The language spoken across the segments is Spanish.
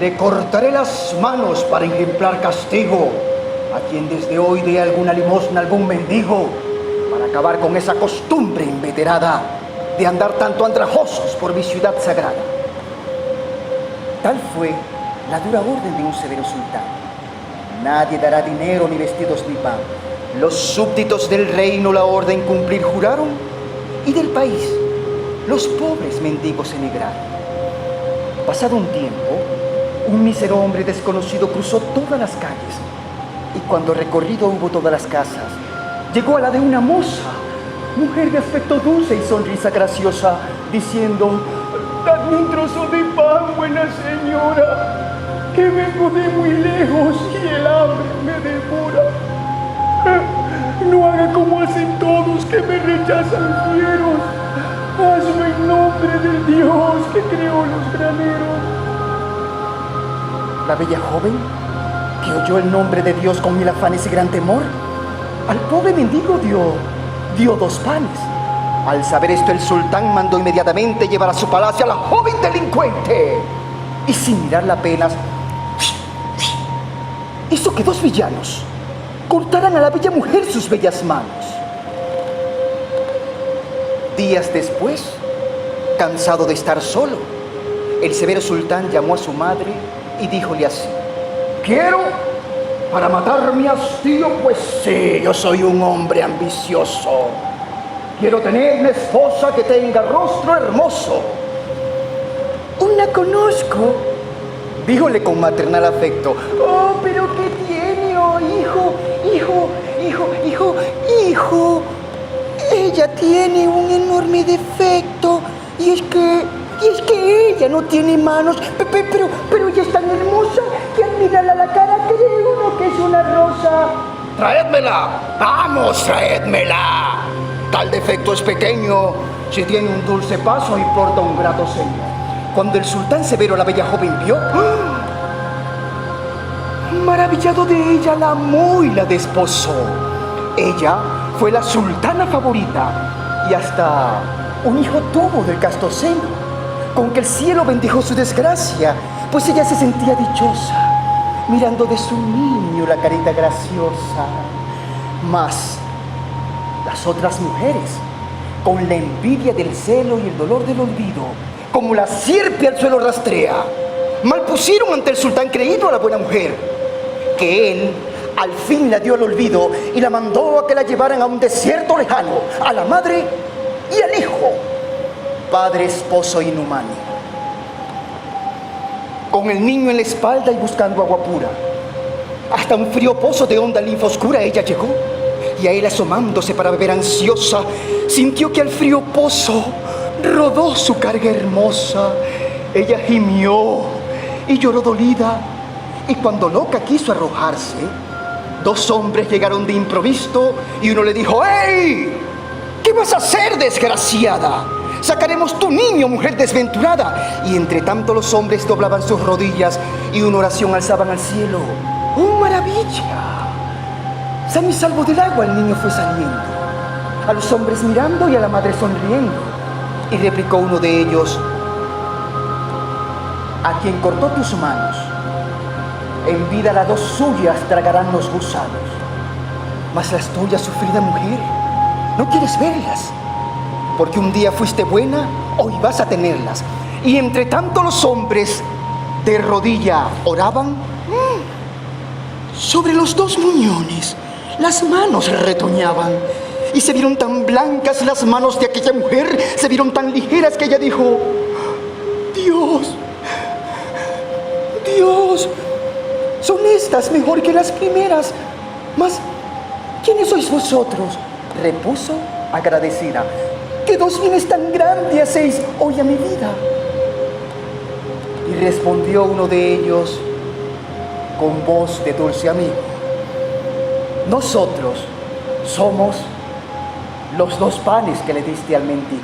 Le cortaré las manos para ejemplar castigo a quien desde hoy dé alguna limosna a algún mendigo, para acabar con esa costumbre inveterada de andar tanto andrajosos por mi ciudad sagrada. Tal fue la dura orden de un severo sultán. Nadie dará dinero, ni vestidos, ni pan. Los súbditos del reino la orden cumplir juraron, y del país los pobres mendigos emigraron. Pasado un tiempo, un mísero hombre desconocido cruzó todas las calles, y cuando recorrido hubo todas las casas, llegó a la de una moza, mujer de aspecto dulce y sonrisa graciosa, diciendo: «Dadme un trozo de pan, buena señora, que vengo de muy lejos y el hambre me devora. No haga como hacen todos que me rechazan fieros. Hazlo en nombre del Dios que creó los graneros». La bella joven, que oyó el nombre de Dios con mil afanes y gran temor, al pobre mendigo dio 2 panes. Al saber esto, el sultán mandó inmediatamente llevar a su palacio a la joven delincuente, y sin mirarla apenas, hizo que 2 villanos cortaran a la bella mujer sus bellas manos. Días después, cansado de estar solo, el severo sultán llamó a su madre y díjole así: «Quiero, para matar mi hastío, pues sí, yo soy un hombre ambicioso. Quiero tener una esposa que tenga rostro hermoso». «Una conozco», díjole con maternal afecto. «Oh, pero ¿qué tiene, oh hijo? Ella tiene un enorme defecto, y es que ella no tiene manos, pero ella es tan hermosa que al mirarla a la cara cree uno que es una rosa». «¡Traédmela! ¡Vamos, traédmela! Tal defecto es pequeño si tiene un dulce paso y porta un grato seño». Cuando el sultán severo a la bella joven vio, ¡ah!, maravillado de ella, la amó y la desposó. Ella fue la sultana favorita, y hasta un hijo tuvo del casto seno, con que el cielo bendijo su desgracia, pues ella se sentía dichosa, mirando de su niño la carita graciosa. Mas las otras mujeres, con la envidia del celo y el dolor del olvido, como la sierpe al suelo rastrea, malpusieron ante el sultán creído a la buena mujer, que él al fin la dio al olvido y la mandó a que la llevaran a un desierto lejano, a la madre y al hijo, padre, esposo inhumano. Con el niño en la espalda y buscando agua pura, hasta un frío pozo de honda linfa oscura ella llegó, y a él asomándose para beber ansiosa, sintió que al frío pozo rodó su carga hermosa. Ella gimió y lloró dolida, y cuando loca quiso arrojarse, 2 hombres llegaron de improviso, y uno le dijo: «¡Ey! ¿Qué vas a hacer, desgraciada? Sacaremos tu niño, mujer desventurada». Y entre tanto los hombres doblaban sus rodillas y una oración alzaban al cielo. ¡Oh, maravilla! Sano y salvo del agua el niño fue saliendo, a los hombres mirando y a la madre sonriendo. Y replicó uno de ellos: «A quien cortó tus manos, en vida las 2 suyas tragarán los gusanos. Mas las tuyas, sufrida mujer, no quieres verlas, porque un día fuiste buena, hoy vas a tenerlas». Y entre tanto los hombres de rodilla oraban, sobre los 2 muñones las manos retoñaban, y se vieron tan blancas las manos de aquella mujer, se vieron tan ligeras, que ella dijo: Dios, son estas mejor que las primeras. Mas, ¿quiénes sois vosotros?, repuso agradecida, que 2 bienes tan grandes hacéis hoy a mi vida. Y respondió uno de ellos con voz de dulce amigo: nosotros somos los 2 panes que le diste al mendigo.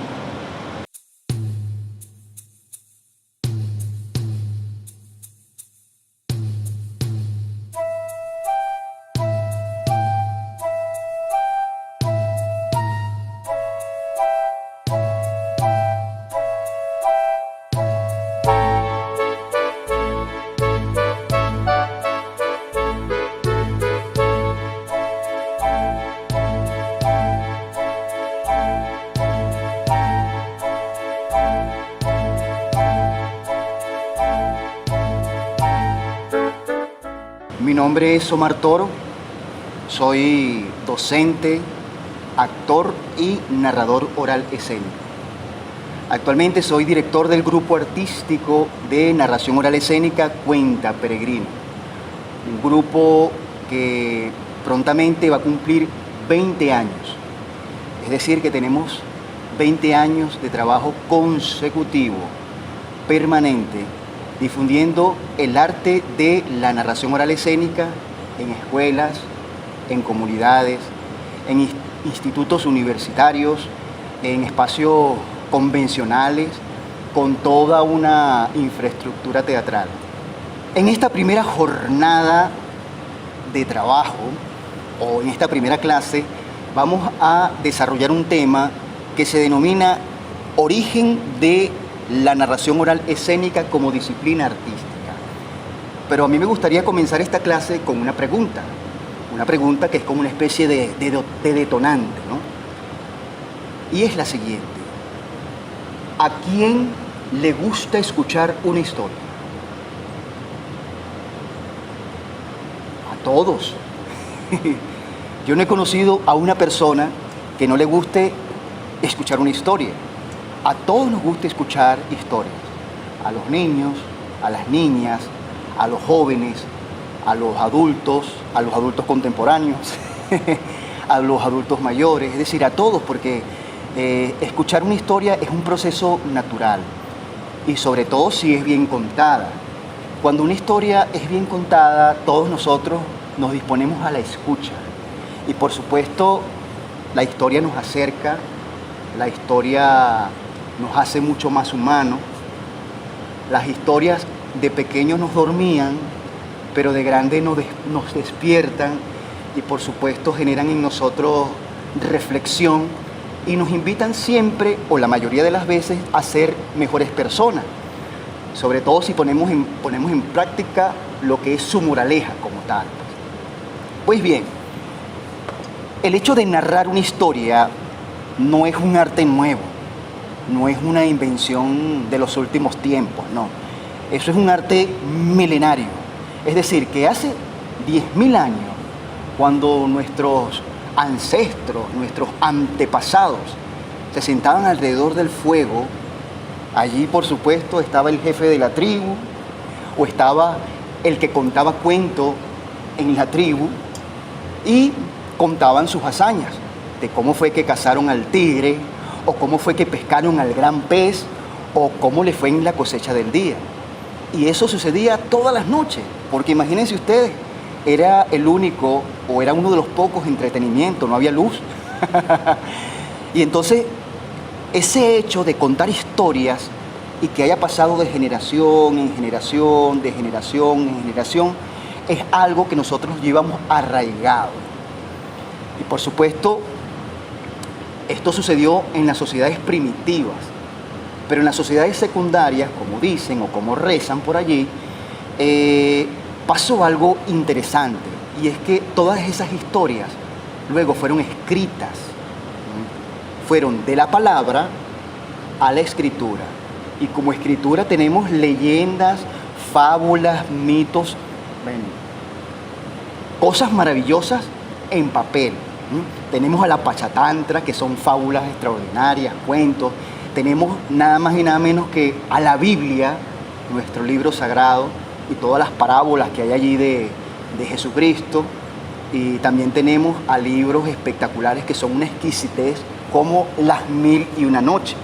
Mi nombre es Omar Toro, soy docente, actor y narrador oral escénico. Actualmente soy director del grupo artístico de narración oral escénica Cuenta Peregrino, un grupo que prontamente va a cumplir 20 años. Es decir, que tenemos 20 años de trabajo consecutivo, permanente, difundiendo el arte de la narración oral escénica en escuelas, en comunidades, en institutos universitarios, en espacios convencionales, con toda una infraestructura teatral. En esta primera jornada de trabajo, o en esta primera clase, vamos a desarrollar un tema que se denomina Origen de la narración oral escénica como disciplina artística. Pero a mí me gustaría comenzar esta clase con una pregunta que es como una especie de detonante, ¿no? Y es la siguiente: ¿a quién le gusta escuchar una historia? A todos. Yo no he conocido a una persona que no le guste escuchar una historia. A todos nos gusta escuchar historias. A los niños, a las niñas, a los jóvenes, a los adultos contemporáneos, a los adultos mayores, es decir, a todos, porque escuchar una historia es un proceso natural y sobre todo si es bien contada. Cuando una historia es bien contada, todos nosotros nos disponemos a la escucha y por supuesto la historia nos acerca, la historia nos hace mucho más humanos. Las historias de pequeños nos dormían, pero de grande nos despiertan y por supuesto generan en nosotros reflexión y nos invitan siempre, o la mayoría de las veces, a ser mejores personas, sobre todo si ponemos en práctica lo que es su moraleja como tal. Pues bien, el hecho de narrar una historia no es un arte nuevo, no es una invención de los últimos tiempos, no. Eso es un arte milenario. Es decir, que hace 10.000 años, cuando nuestros ancestros, nuestros antepasados, se sentaban alrededor del fuego, allí por supuesto estaba el jefe de la tribu, o estaba el que contaba cuentos en la tribu, y contaban sus hazañas, de cómo fue que cazaron al tigre, o cómo fue que pescaron al gran pez, o cómo le fue en la cosecha del día. Y eso sucedía todas las noches, porque imagínense ustedes, era el único, o era uno de los pocos entretenimientos, no había luz. Y entonces, ese hecho de contar historias y que haya pasado de generación en generación, de generación en generación, es algo que nosotros llevamos arraigado. Y por supuesto, esto sucedió en las sociedades primitivas, pero en las sociedades secundarias, como dicen o como rezan por allí, pasó algo interesante, y es que todas esas historias luego fueron escritas, fueron de la palabra a la escritura, y como escritura tenemos leyendas, fábulas, mitos, bueno, cosas maravillosas en papel. Tenemos a la Pachatantra, que son fábulas extraordinarias, cuentos. Tenemos nada más y nada menos que a la Biblia, nuestro libro sagrado, y todas las parábolas que hay allí de Jesucristo. Y también tenemos a libros espectaculares que son una exquisitez, como Las Mil y Una Noche.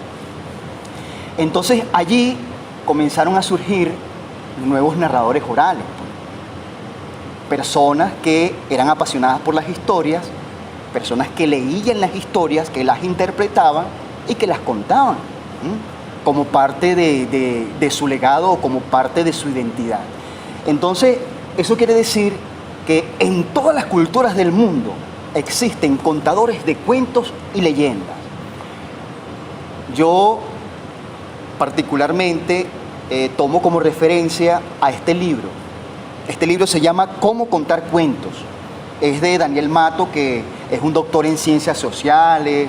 Entonces allí comenzaron a surgir nuevos narradores orales, personas que eran apasionadas por las historias, personas que leían las historias, que las interpretaban y que las contaban como parte de su legado o como parte de su identidad. Entonces, eso quiere decir que en todas las culturas del mundo existen contadores de cuentos y leyendas. Yo particularmente tomo como referencia a este libro. Este libro se llama Cómo contar cuentos. Es de Daniel Mato, que es un doctor en ciencias sociales,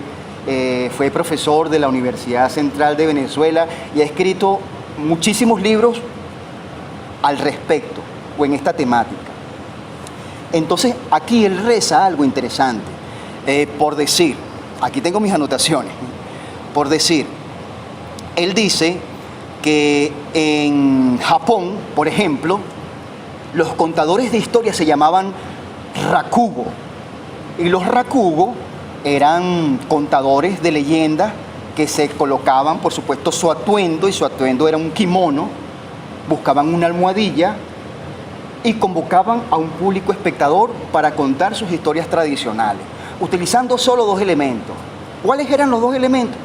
fue profesor de la Universidad Central de Venezuela y ha escrito muchísimos libros al respecto o en esta temática. Entonces, aquí él reza algo interesante. Por decir, aquí tengo mis anotaciones, por decir, él dice que en Japón, por ejemplo, los contadores de historia se llamaban rakugo. Y los rakugo eran contadores de leyendas que se colocaban, por supuesto, su atuendo, y su atuendo era un kimono, buscaban una almohadilla y convocaban a un público espectador para contar sus historias tradicionales, utilizando solo dos elementos. ¿Cuáles eran los dos elementos?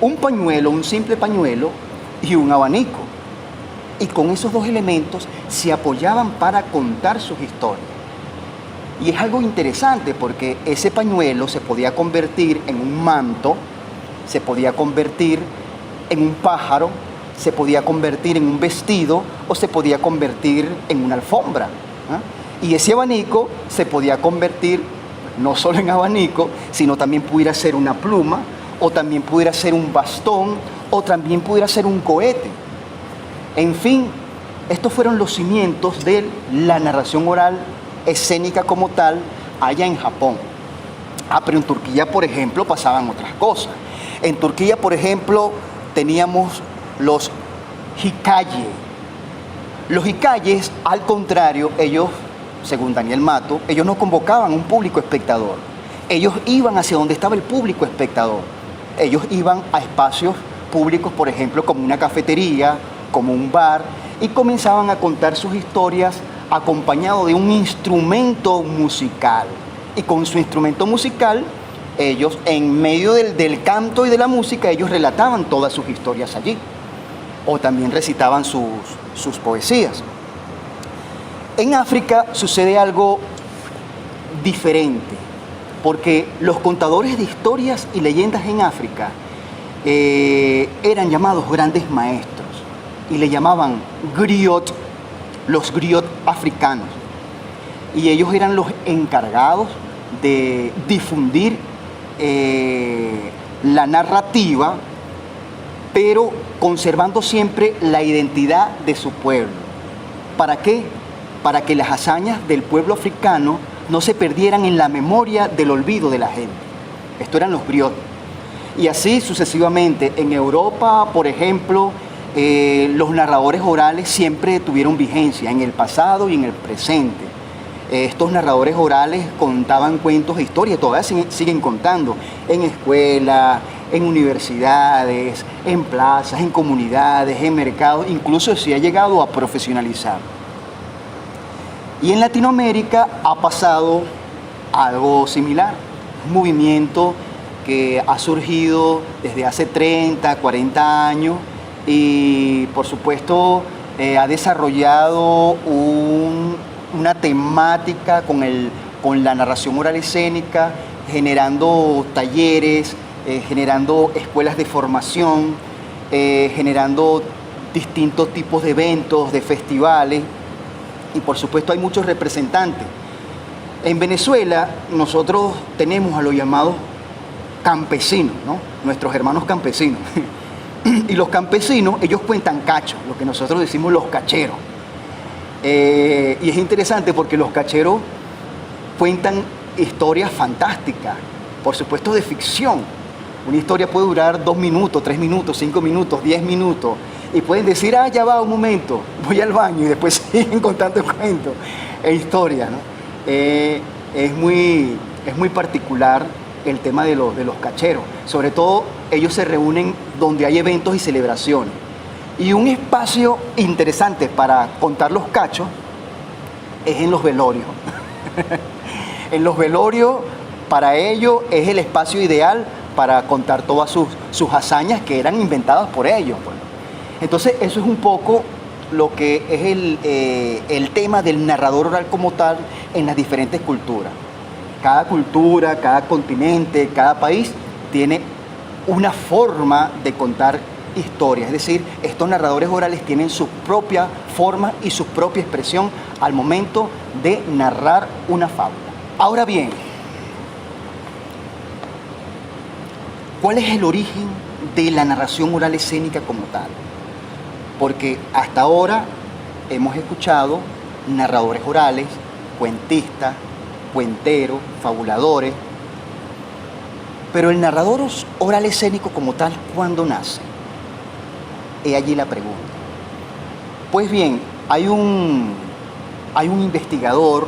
Un pañuelo, un simple pañuelo y un abanico. Y con esos dos elementos se apoyaban para contar sus historias. Y es algo interesante porque ese pañuelo se podía convertir en un manto, se podía convertir en un pájaro, se podía convertir en un vestido o se podía convertir en una alfombra. Y ese abanico se podía convertir no solo en abanico, sino también pudiera ser una pluma, o también pudiera ser un bastón, o también pudiera ser un cohete. En fin, estos fueron los cimientos de la narración oral escénica como tal allá en Japón. Pero en Turquía, por ejemplo, pasaban otras cosas. En Turquía, por ejemplo, teníamos los hikaye. Los hikayes, al contrario, ellos, según Daniel Mato, ellos no convocaban un público espectador. Ellos iban hacia donde estaba el público espectador. Ellos iban a espacios públicos, por ejemplo, como una cafetería, como un bar, y comenzaban a contar sus historias acompañado de un instrumento musical. Y con su instrumento musical, ellos, en medio del canto y de la música, ellos relataban todas sus historias allí. O también recitaban sus poesías. En África sucede algo diferente, porque los contadores de historias y leyendas en África eran llamados grandes maestros y le llamaban griot, los griot africanos. Y ellos eran los encargados de difundir la narrativa, pero conservando siempre la identidad de su pueblo. ¿Para qué? Para que las hazañas del pueblo africano no se perdieran en la memoria del olvido de la gente. Estos eran los griots. Y así sucesivamente. En Europa, por ejemplo, los narradores orales siempre tuvieron vigencia en el pasado y en el presente. Estos narradores orales contaban cuentos e historias, todavía siguen contando en escuelas, en universidades, en plazas, en comunidades, en mercados, incluso se ha llegado a profesionalizar. Y en Latinoamérica ha pasado algo similar, un movimiento que ha surgido desde hace 30, 40 años y por supuesto ha desarrollado una temática con la narración oral escénica, generando talleres, generando escuelas de formación, generando distintos tipos de eventos, de festivales, y por supuesto hay muchos representantes. En Venezuela nosotros tenemos a los llamados campesinos, ¿no? Nuestros hermanos campesinos. Y los campesinos, ellos cuentan cachos, lo que nosotros decimos los cacheros. Y es interesante porque los cacheros cuentan historias fantásticas, por supuesto de ficción. Una historia puede durar 2 minutos, 3 minutos, 5 minutos, 10 minutos. Y pueden decir, ya va un momento, voy al baño, y después siguen contando cuentos e historias, ¿no? Es muy particular el tema de los cacheros. Sobre todo, ellos se reúnen donde hay eventos y celebraciones. Y un espacio interesante para contar los cachos es en los velorios. En los velorios, para ellos, es el espacio ideal para contar todas sus hazañas que eran inventadas por ellos. Pues. Entonces, eso es un poco lo que es el tema del narrador oral como tal en las diferentes culturas. Cada cultura, cada continente, cada país tiene una forma de contar historias. Es decir, estos narradores orales tienen su propia forma y su propia expresión al momento de narrar una fábula. Ahora bien, ¿cuál es el origen de la narración oral escénica como tal? Porque hasta ahora hemos escuchado narradores orales cuentistas, cuenteros, fabuladores. Pero el narrador oral escénico como tal, ¿cuándo nace? He allí la pregunta. Pues bien, hay un investigador,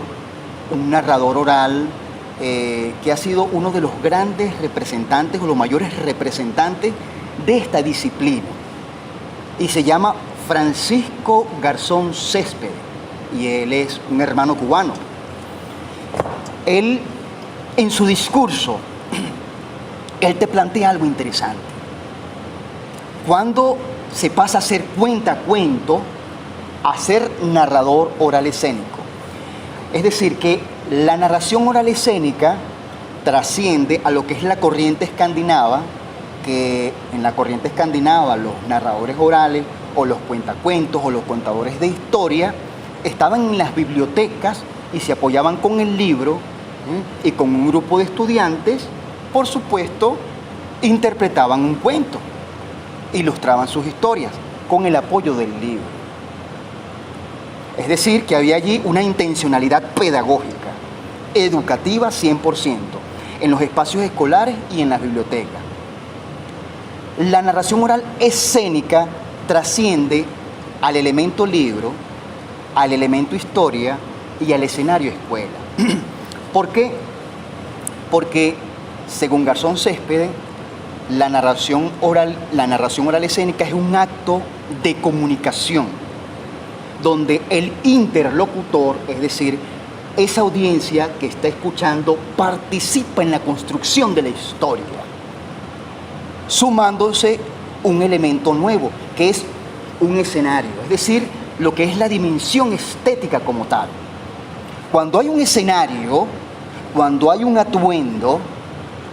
un narrador oral, que ha sido uno de los grandes representantes o los mayores representantes de esta disciplina. Y se llama Francisco Garzón Céspedes, y él es un hermano cubano. Él, en su discurso, él te plantea algo interesante. Cuando se pasa a ser cuentacuento a ser narrador oral escénico. Es decir, que la narración oral escénica trasciende a lo que es la corriente escandinava, que en la corriente escandinava los narradores orales o los cuentacuentos o los contadores de historia estaban en las bibliotecas y se apoyaban con el libro y con un grupo de estudiantes, por supuesto, interpretaban un cuento, ilustraban sus historias con el apoyo del libro. Es decir, que había allí una intencionalidad pedagógica, educativa 100%, en los espacios escolares y en las bibliotecas. La narración oral escénica trasciende al elemento libro, al elemento historia y al escenario escuela. ¿Por qué? Porque, según Garzón Céspedes, la narración oral escénica es un acto de comunicación donde el interlocutor, es decir, esa audiencia que está escuchando, participa en la construcción de la historia, sumándose un elemento nuevo, que es un escenario, es decir, lo que es la dimensión estética como tal. Cuando hay un escenario, cuando hay un atuendo,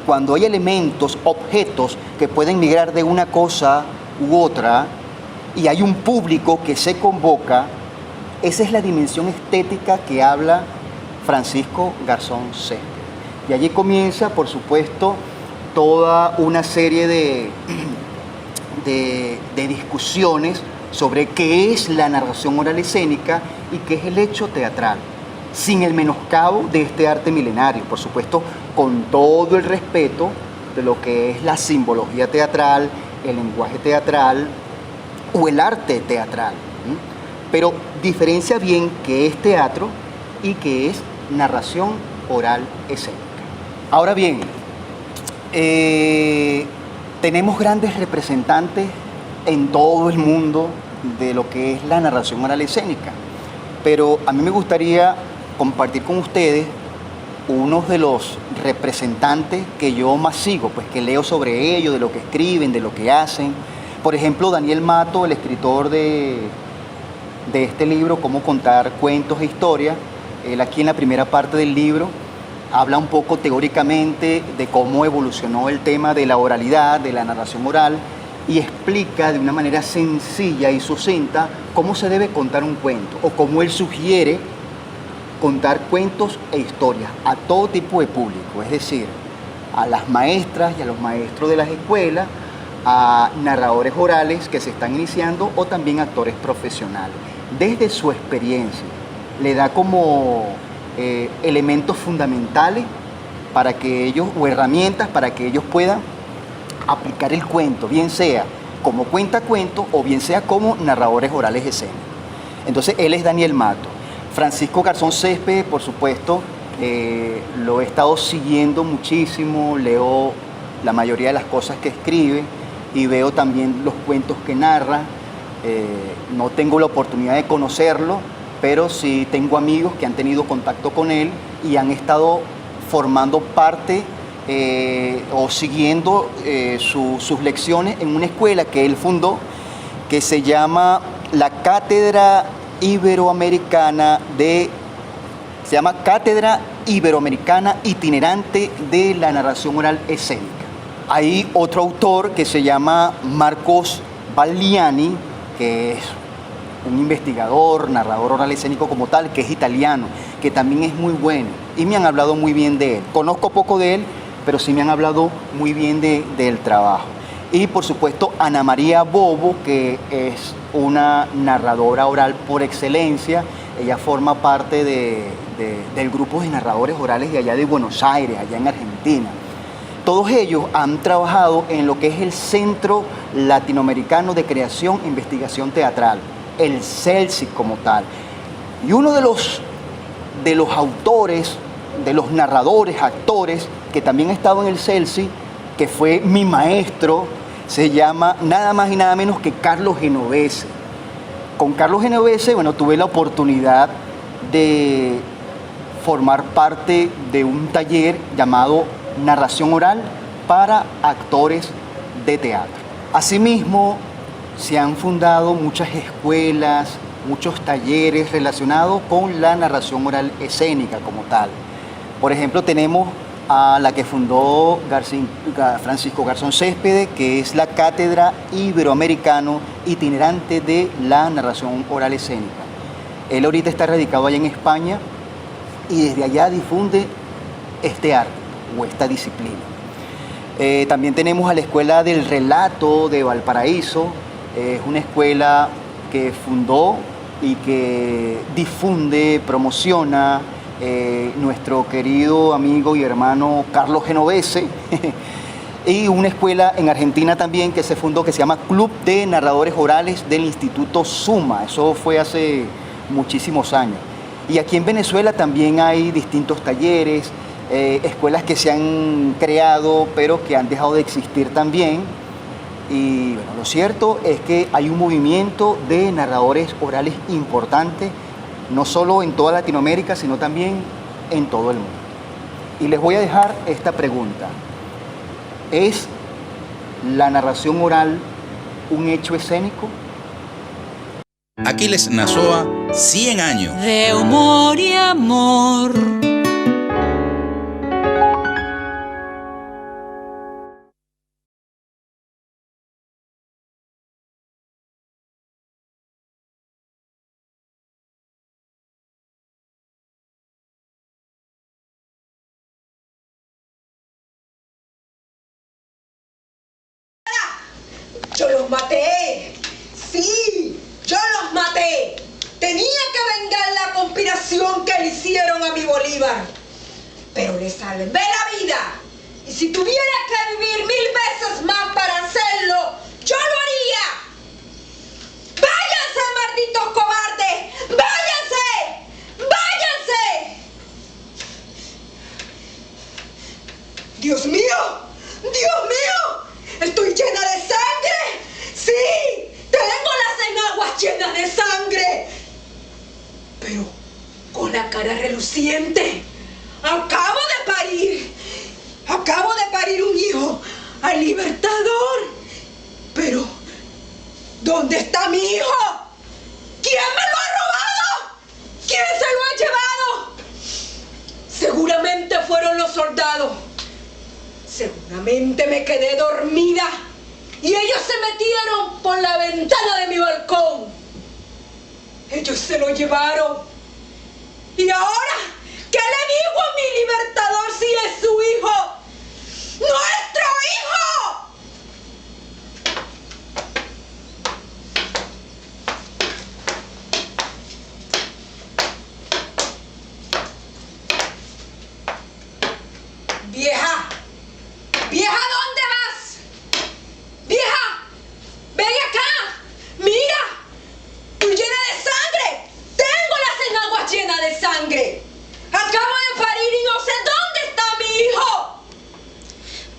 cuando hay elementos, objetos que pueden migrar de una cosa u otra, y hay un público que se convoca, esa es la dimensión estética que habla Francisco Garzón Céspedes. Y allí comienza, por supuesto, toda una serie de discusiones sobre qué es la narración oral escénica y qué es el hecho teatral, sin el menoscabo de este arte milenario, por supuesto, con todo el respeto de lo que es la simbología teatral, el lenguaje teatral o el arte teatral. Pero diferencia bien qué es teatro y qué es narración oral escénica. Ahora bien, tenemos grandes representantes en todo el mundo de lo que es la narración oral escénica, pero a mí me gustaría compartir con ustedes unos de los representantes que yo más sigo, pues que leo sobre ellos, de lo que escriben, de lo que hacen. Por ejemplo, Daniel Mato, el escritor de este libro, Cómo contar cuentos e historias. Él aquí en la primera parte del libro habla un poco teóricamente de cómo evolucionó el tema de la oralidad, de la narración oral, y explica de una manera sencilla y sucinta cómo se debe contar un cuento, o cómo él sugiere contar cuentos e historias a todo tipo de público, es decir, a las maestras y a los maestros de las escuelas, a narradores orales que se están iniciando o también actores profesionales. Desde su experiencia le da como elementos fundamentales para que ellos, o herramientas para que ellos puedan aplicar el cuento, bien sea como cuentacuentos o bien sea como narradores orales escénicos. Entonces él es Daniel Mato. Francisco Garzón Céspedes, por supuesto, lo he estado siguiendo muchísimo, leo la mayoría de las cosas que escribe y veo también los cuentos que narra. No tengo la oportunidad de conocerlo, pero sí tengo amigos que han tenido contacto con él y han estado formando parte o siguiendo sus lecciones en una escuela que él fundó, que se llama la Cátedra Iberoamericana Itinerante de la Narración Oral Escénica. Hay otro autor que se llama Marcos Balliani, que es un investigador, narrador oral escénico como tal, que es italiano, que también es muy bueno y me han hablado muy bien de él. Conozco poco de él, pero sí me han hablado muy bien del trabajo. Y por supuesto Ana María Bobo, que es una narradora oral por excelencia. Ella forma parte de del grupo de narradores orales de allá de Buenos Aires, allá en Argentina. Todos ellos han trabajado en lo que es el Centro Latinoamericano de Creación e Investigación Teatral, el CELSI como tal. Y uno de los autores, de los narradores, actores, que también ha estado en el CELSI, que fue mi maestro, se llama nada más y nada menos que Carlos Genovese. Con Carlos Genovese, bueno, tuve la oportunidad de formar parte de un taller llamado Narración Oral para Actores de Teatro. Asimismo, se han fundado muchas escuelas, muchos talleres relacionados con la narración oral escénica como tal. Por ejemplo, tenemos a la que fundó Francisco Garzón Céspedes, que es la Cátedra Iberoamericano Itinerante de la Narración Oral Escénica. Él ahorita está radicado allá en España y desde allá difunde este arte o esta disciplina. También tenemos a la Escuela del Relato de Valparaíso. Es una escuela que fundó y que difunde, promociona nuestro querido amigo y hermano Carlos Genovese. Y una escuela en Argentina también que se fundó, que se llama Club de Narradores Orales del Instituto Suma. Eso fue hace muchísimos años. Y aquí en Venezuela también hay distintos talleres, escuelas que se han creado pero que han dejado de existir también. Y bueno, lo cierto es que hay un movimiento de narradores orales importante, no solo en toda Latinoamérica, sino también en todo el mundo. Y les voy a dejar esta pregunta. ¿Es la narración oral un hecho escénico? Aquiles Nazoa, 100 años. De humor y amor. Yo los maté. Sí, yo los maté. Tenía que vengar la conspiración que le hicieron a mi Bolívar. Pero le salvé la vida. Y si tuviera que vivir 1000 veces más para hacerlo, yo lo haría. ¡Váyanse, malditos cobardes! ¡Váyanse! ¡Váyanse! ¡Dios mío! ¡Dios mío! ¡Estoy llena de sangre! ¡Sí! ¡Tengo las enaguas llenas de sangre! Pero con la cara reluciente. Acabo de parir un hijo al Libertador. Pero, ¿dónde está mi hijo? ¿Quién me lo ha robado? ¿Quién se lo ha llevado? Seguramente fueron los soldados. Seguramente me quedé dormida y ellos se metieron por la ventana de mi balcón. Ellos se lo llevaron. Y ahora, ¿qué le digo a mi Libertador si es su hijo? ¡Nuestro hijo! Vieja, vieja, ¿dónde vas? Vieja, ven acá. Mira, estoy llena de sangre. Tengo las enaguas llenas de sangre. Acabo de parir y no sé dónde está mi hijo.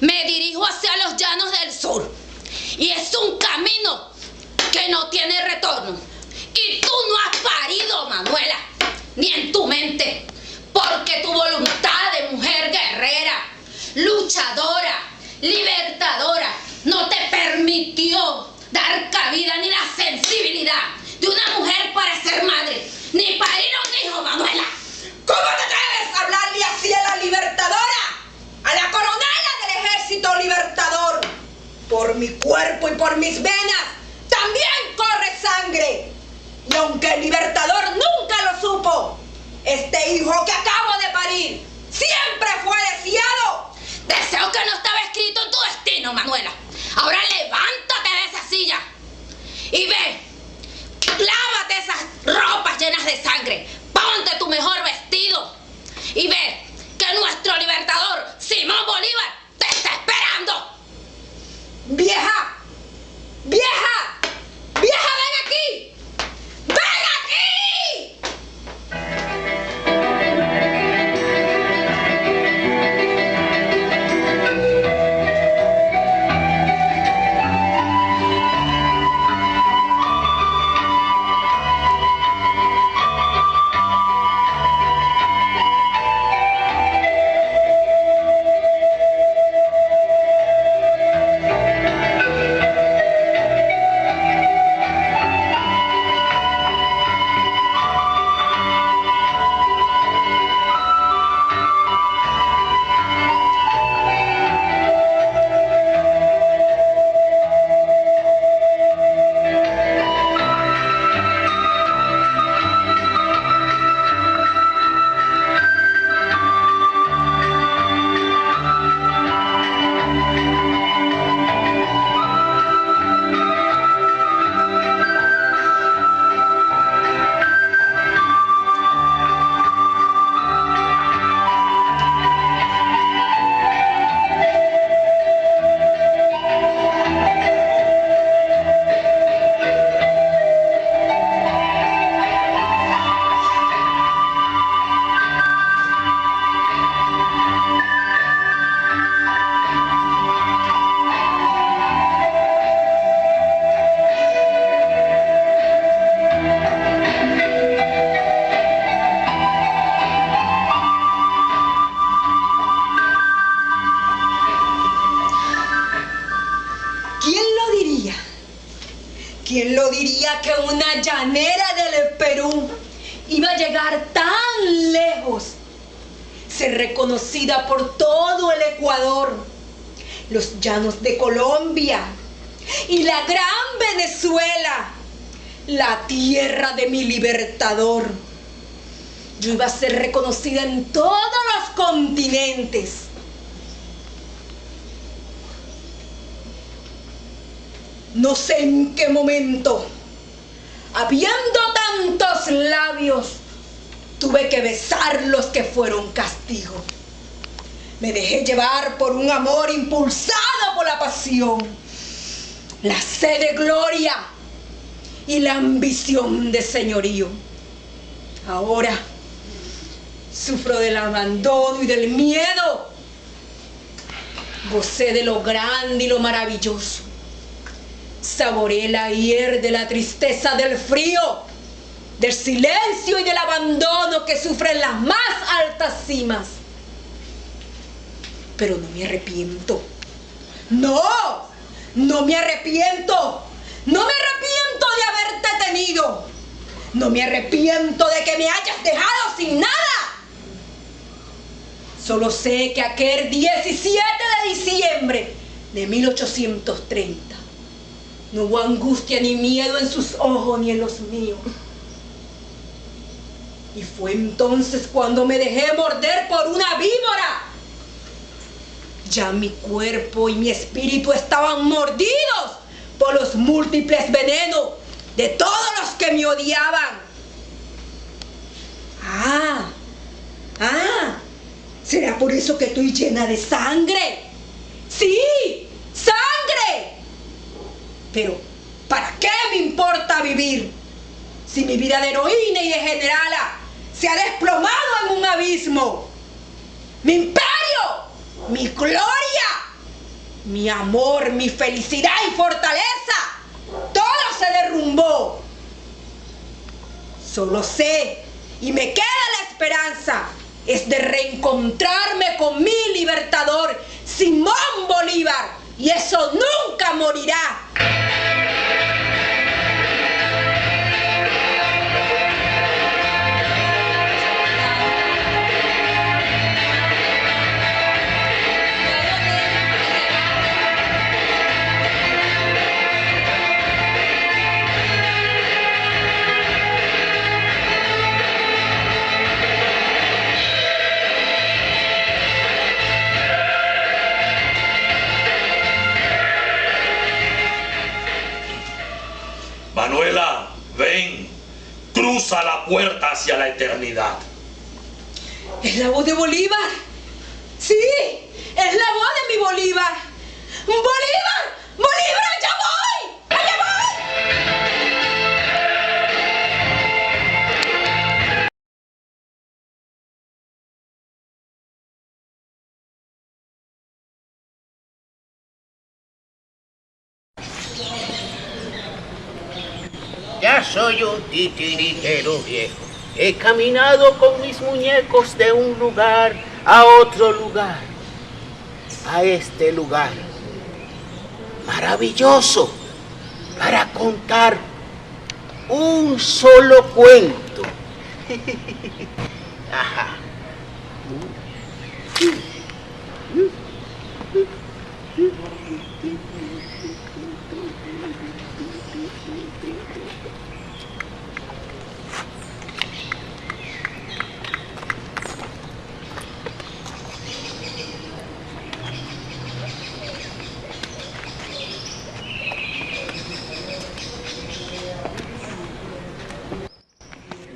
Me dirijo hacia los llanos del sur y es un camino que no tiene retorno. Y tú no has parido, Manuela, ni en tu mente, porque tu voluntad de mujer guerrera, luchadora, libertadora, no te permitió dar cabida ni la sensibilidad de una mujer para ser madre, ni parir a un hijo, Manuela. ¿Cómo te atreves a hablarle así a la Libertadora? A la coronela del Ejército Libertador. Por mi cuerpo y por mis venas también corre sangre. Y aunque el Libertador nunca lo supo, este hijo que acabo de parir siempre fue deseado. Deseo que no estaba escrito en tu destino, Manuela. Ahora levántate de esa silla y ve, lávate esas ropas llenas de sangre. Ponte tu mejor vestido que una llanera del Perú iba a llegar tan lejos, ser reconocida por todo el Ecuador, los llanos de Colombia y la gran Venezuela, la tierra de mi libertador. Yo iba a ser reconocida en todos los continentes. No sé en qué momento, habiendo tantos labios, tuve que besar los que fueron castigo. Me dejé llevar por un amor impulsado por la pasión, la sed de gloria y la ambición de señorío. Ahora sufro del abandono y del miedo. Gocé de lo grande y lo maravilloso. Saboreé la hiel de la tristeza, del frío, del silencio y del abandono que sufren las más altas cimas. Pero no me arrepiento. No me arrepiento. No me arrepiento de haberte tenido. No me arrepiento de que me hayas dejado sin nada. Solo sé que aquel 17 de diciembre de 1830 no hubo angustia ni miedo en sus ojos ni en los míos. Y fue entonces cuando me dejé morder por una víbora. Ya mi cuerpo y mi espíritu estaban mordidos por los múltiples venenos de todos los que me odiaban. ¿Será por eso que estoy llena de sangre? ¡Sí! ¡Sangre! Pero, ¿para qué me importa vivir si mi vida de heroína y de generala se ha desplomado en un abismo? ¡Mi imperio! ¡Mi gloria! ¡Mi amor! ¡Mi felicidad y fortaleza! ¡Todo se derrumbó! Solo sé, y me queda la esperanza, es de reencontrarme con mi libertador, Simón Bolívar, y eso nunca morirá. Manuela, ven, cruza la puerta hacia la eternidad. ¿Es la voz de Bolívar? Sí, es la voz de mi Bolívar. ¡Bolívar! ¡Bolívar, allá voy! ¡Allá voy! Ya soy un titiritero viejo. He caminado con mis muñecos de un lugar a otro lugar. A este lugar maravilloso para contar un solo cuento. Ajá.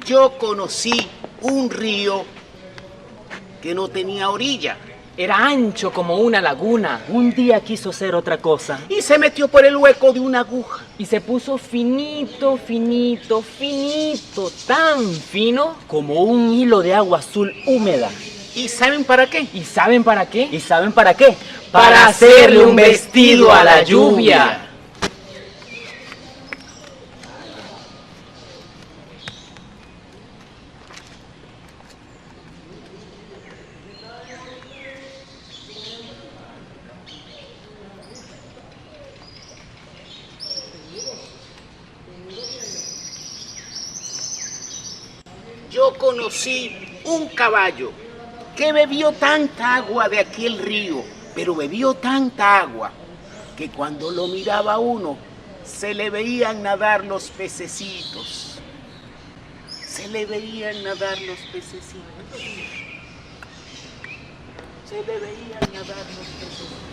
Yo conocí un río que no tenía orilla. Era ancho como una laguna. Un día quiso ser otra cosa. Y se metió por el hueco de una aguja. Y se puso finito, finito, finito, tan fino como un hilo de agua azul húmeda. ¿Y saben para qué? ¿Y saben para qué? ¿Y saben para qué? Para hacerle un vestido a la lluvia. yo conocí un caballo que bebió tanta agua de aquel río, pero bebió tanta agua que cuando lo miraba uno se le veían nadar los pececitos. Se le veían nadar los pececitos. Se le veían nadar los pececitos.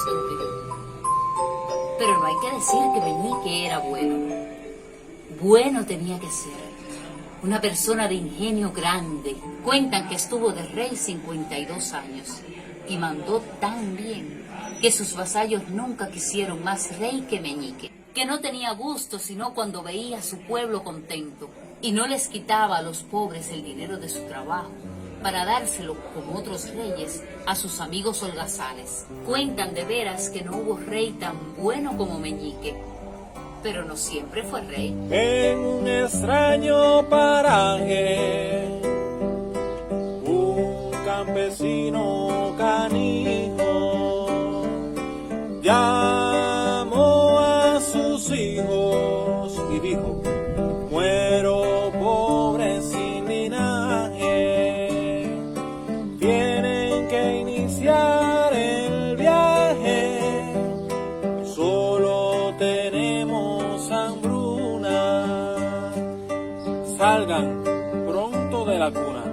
estúpido. Pero no hay que decir que Meñique era bueno. Bueno tenía que ser. Una persona de ingenio grande. Cuentan que estuvo de rey 52 años y mandó tan bien que sus vasallos nunca quisieron más rey que Meñique, que no tenía gusto sino cuando veía a su pueblo contento y no les quitaba a los pobres el dinero de su trabajo para dárselo, como otros reyes, a sus amigos holgazanes. Cuentan de veras que no hubo rey tan bueno como Meñique, pero no siempre fue rey. En un extraño paraje, un campesino canijo llamó a sus hijos y dijo: muero pobre sin linaje, tienen que iniciar el viaje, solo tenemos hambruna, salgan pronto de la cuna,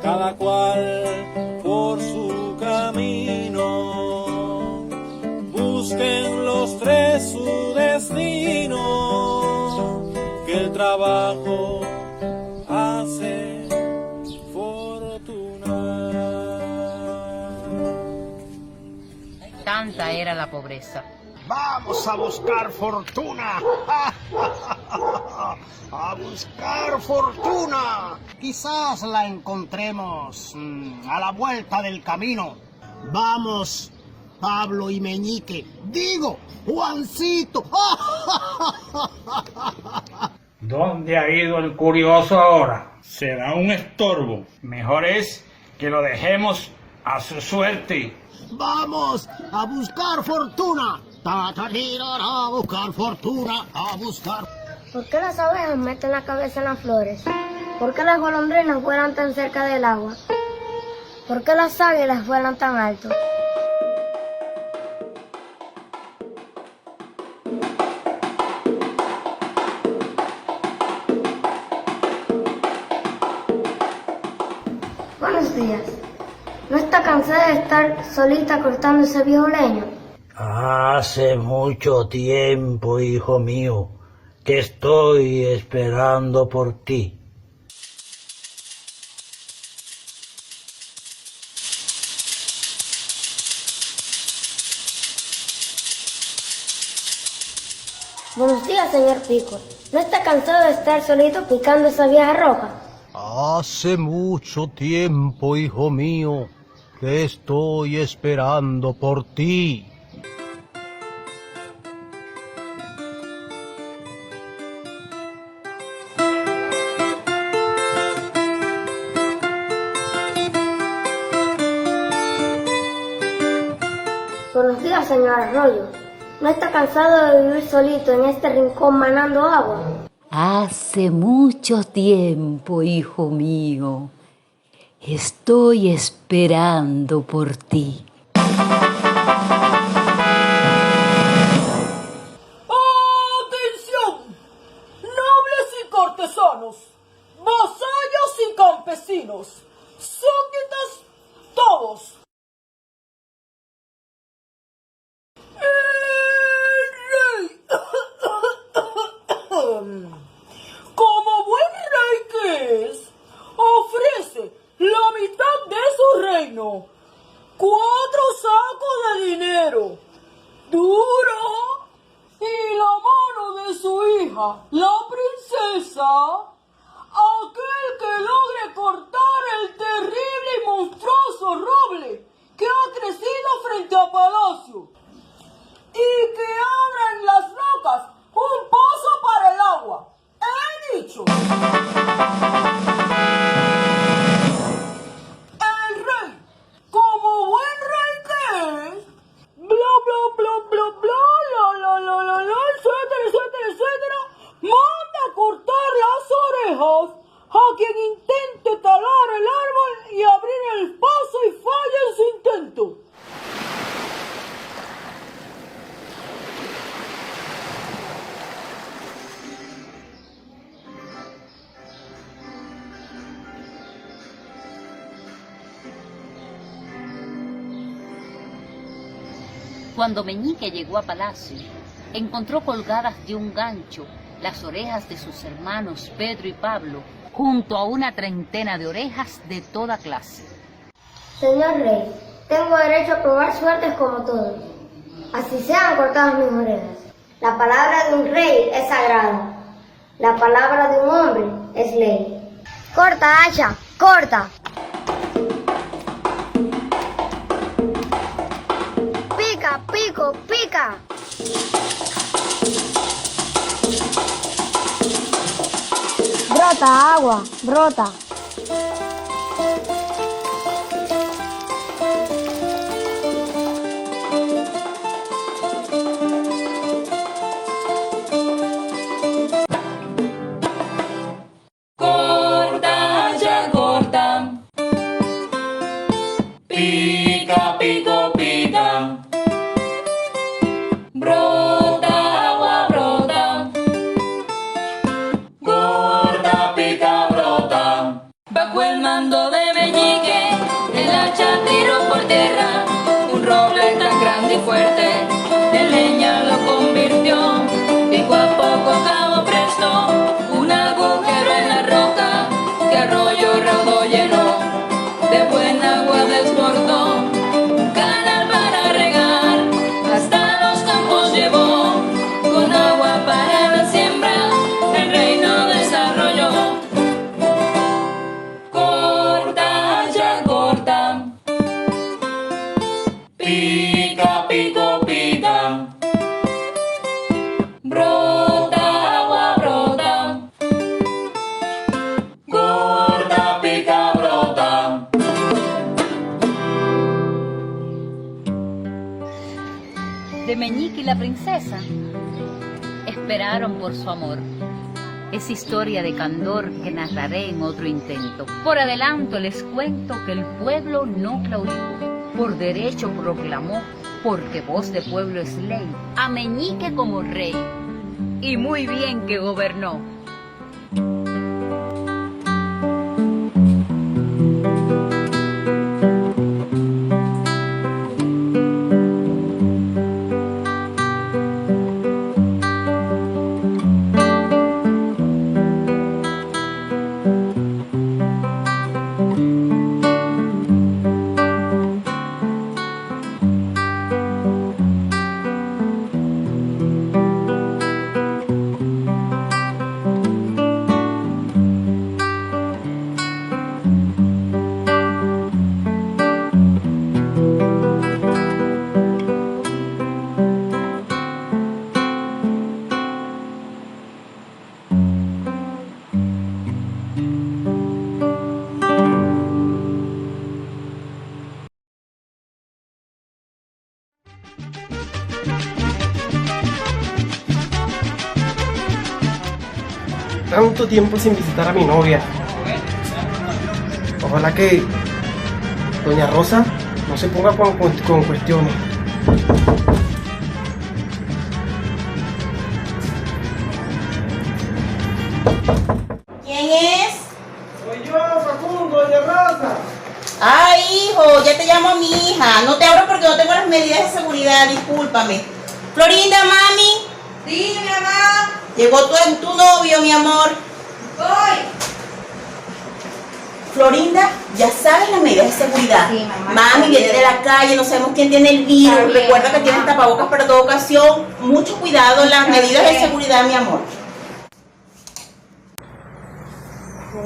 cada cual por su camino, busquen los tres su destino, que el trabajo hace fortuna. Tanta era la pobreza. Vamos a buscar fortuna. A buscar fortuna. Quizás la encontremos a la vuelta del camino. Vamos, Pablo y Meñique. Digo, Juancito. ¿Dónde ha ido el curioso ahora? Será un estorbo. Mejor es que lo dejemos a su suerte. Vamos a buscar fortuna. A buscar fortuna, a buscar. ¿Por qué las abejas meten la cabeza en las flores? ¿Por qué las golondrinas vuelan tan cerca del agua? ¿Por qué las águilas vuelan tan alto? Buenos días. ¿No está cansada de estar solita cortando ese viejo leño? Hace mucho tiempo, hijo mío, que estoy esperando por ti. Buenos días, señor Pico. ¿No está cansado de estar solito picando esa vieja roja? Hace mucho tiempo, hijo mío, que estoy esperando por ti. Buenos días, señor Arroyo. ¿No está cansado de vivir solito en este rincón manando agua? Hace mucho tiempo, hijo mío, estoy esperando por ti. ¡Atención! Nobles y cortesanos, vasallos y campesinos, súbditos todos. Como buen rey que es, ofrece la mitad de su reino, 4 sacos de dinero, duro, y la mano de su hija, la princesa, aquel que logre cortar el terrible y monstruoso roble que ha crecido frente al palacio, y que abra en las rocas un pozo para el agua. He dicho. El rey, como buen rey que es, bla bla bla bla bla, etcétera, etcétera, etcétera, manda a cortar las orejas a quien intente talar el árbol y abrir el paso y falle en su intento. Cuando Meñique llegó a palacio, encontró colgadas de un gancho las orejas de sus hermanos Pedro y Pablo, junto a una treintena de orejas de toda clase. Señor rey, tengo derecho a probar suertes como todos, así sean cortadas mis orejas. La palabra de un rey es sagrada, la palabra de un hombre es ley. Corta, hacha, corta. Pica, pico, pica. Brota agua, brota. Corta, ya corta. Pica, pico, pica. Brota, agua, brota. Corta, pica, brota. Bajo el mando de Meñique, el hacha tiró por tierra un roble tan grande y fuerte, en leña lo convirtió, poco a poco acabó presto, un agujero en la roca, que arroyo raudo llenó, de buen agua desbordó, un canal para regar, hasta los campos llevó, con agua para la siembra, el reino desarrolló. Corta, ya corta. Pica, pico, pica. Brota, agua, brota. Corta, pica, brota. De Meñique y la princesa esperaron por su amor. Es historia de candor que narraré en otro intento. Por adelanto les cuento que el pueblo no claudicó, por derecho proclamó, porque voz de pueblo es ley, a Meñique como rey, y muy bien que gobernó. Tanto tiempo sin visitar a mi novia. Ojalá que doña Rosa no se ponga con cuestiones. ¿Quién es? Soy yo, Facundo, doña Rosa. Ay, hijo, ya te llamo a mi hija. No te abro porque no tengo las medidas de seguridad, discúlpame. Florinda, mami. Sí, mi mamá. Llegó tu novio, mi amor. Voy. Florinda, ya sabes las medidas de seguridad. Sí, mamá. Mami viene de la calle, no sabemos quién tiene el virus. Está bien, recuerda que mamá. tienes tapabocas para toda ocasión. Mucho cuidado, las Está medidas de bien. seguridad, mi amor.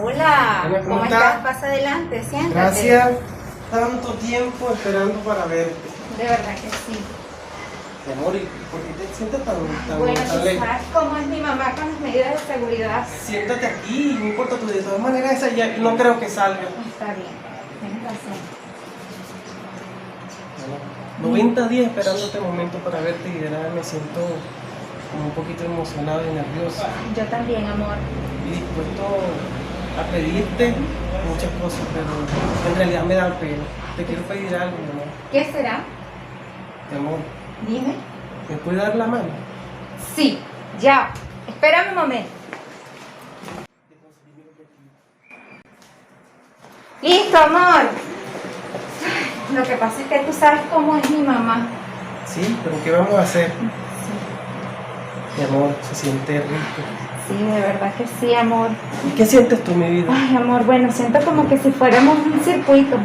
Hola. Hola, ¿cómo ¿Cómo estás? estás? Pasa adelante, siéntate. Gracias. Tanto tiempo esperando para verte. De verdad que sí. Mi amor, ¿y por qué te sientes tan Bueno, tan tú lejos? sabes cómo es mi mamá con las medidas de seguridad. Siéntate aquí, no importa tú. De todas maneras, esa ya no creo que salga. Está bien, tienes razón. 90 días esperando este momento para verte y de nada me siento como un poquito emocionado y nervioso. Yo también, amor. Y dispuesto a pedirte muchas cosas, pero en realidad me da pena. Te quiero pedir algo, mi amor. ¿Qué será? Mi amor, Dime. ¿me puedes dar la mano? Sí, ya. Espérame un momento. Listo, amor. Lo que pasa es que tú sabes cómo es mi mamá. Sí, pero ¿qué vamos a hacer? Mi amor, se siente rico. Sí, de verdad que sí, amor. ¿Y qué sientes tú, mi vida? Ay, amor, bueno, siento como que si fuéramos un circuito.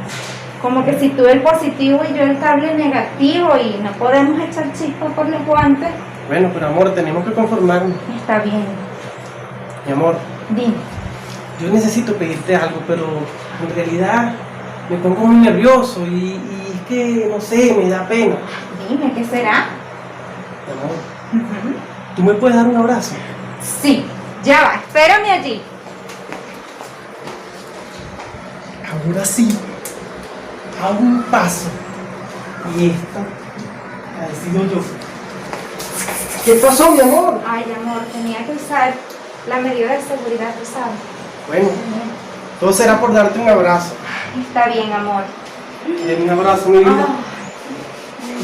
Como que si tú el positivo y yo el cable negativo y no podemos echar chispas por los guantes. Bueno, pero amor, tenemos que conformarnos. Está bien. Mi amor. Dime. Yo necesito pedirte algo, pero en realidad me pongo muy nervioso y es que, no sé, me da pena. Dime, ¿qué será? Mi amor, ¿tú me puedes dar un abrazo? Sí, ya va, espérame allí. Ahora sí, a un paso. Y esta la decido yo. ¿Qué pasó, mi amor? Ay, amor, tenía que usar la medida de seguridad, tú sabes. Bueno, todo será por darte un abrazo. Está bien, amor. Dame un abrazo, mi vida.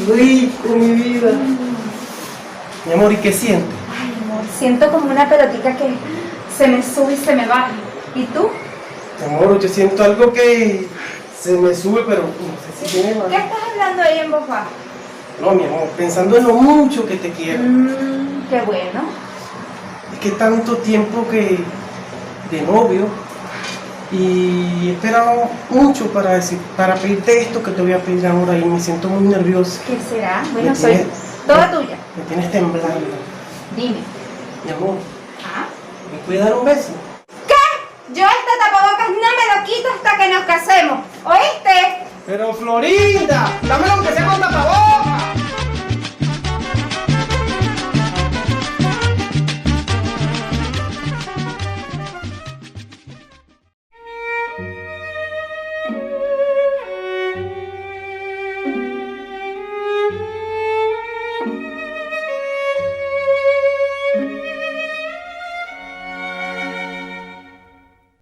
Rico, mi vida. Mi amor, ¿y qué sientes? Ay, amor, siento como una pelotica que se me sube y se me baja. ¿Y tú? Mi amor, yo siento algo que se me sube, pero no sé si tiene más. ¿Qué estás hablando ahí en voz baja? No, mi amor, pensando en lo mucho que te quiero. Qué bueno. Es que tanto tiempo que de novio y he esperado mucho para pedirte esto que te voy a pedir ahora y me siento muy nervioso. ¿Qué será? Bueno, soy toda tuya. Me tienes temblando. Dime. Mi amor, ¿Ah? ¿me puedes dar un beso? ¿Qué? Yo este tapabocas no me lo quito hasta que nos casemos. ¿Oíste? Pero Florinda, dámelo aunque sea con tapabocas.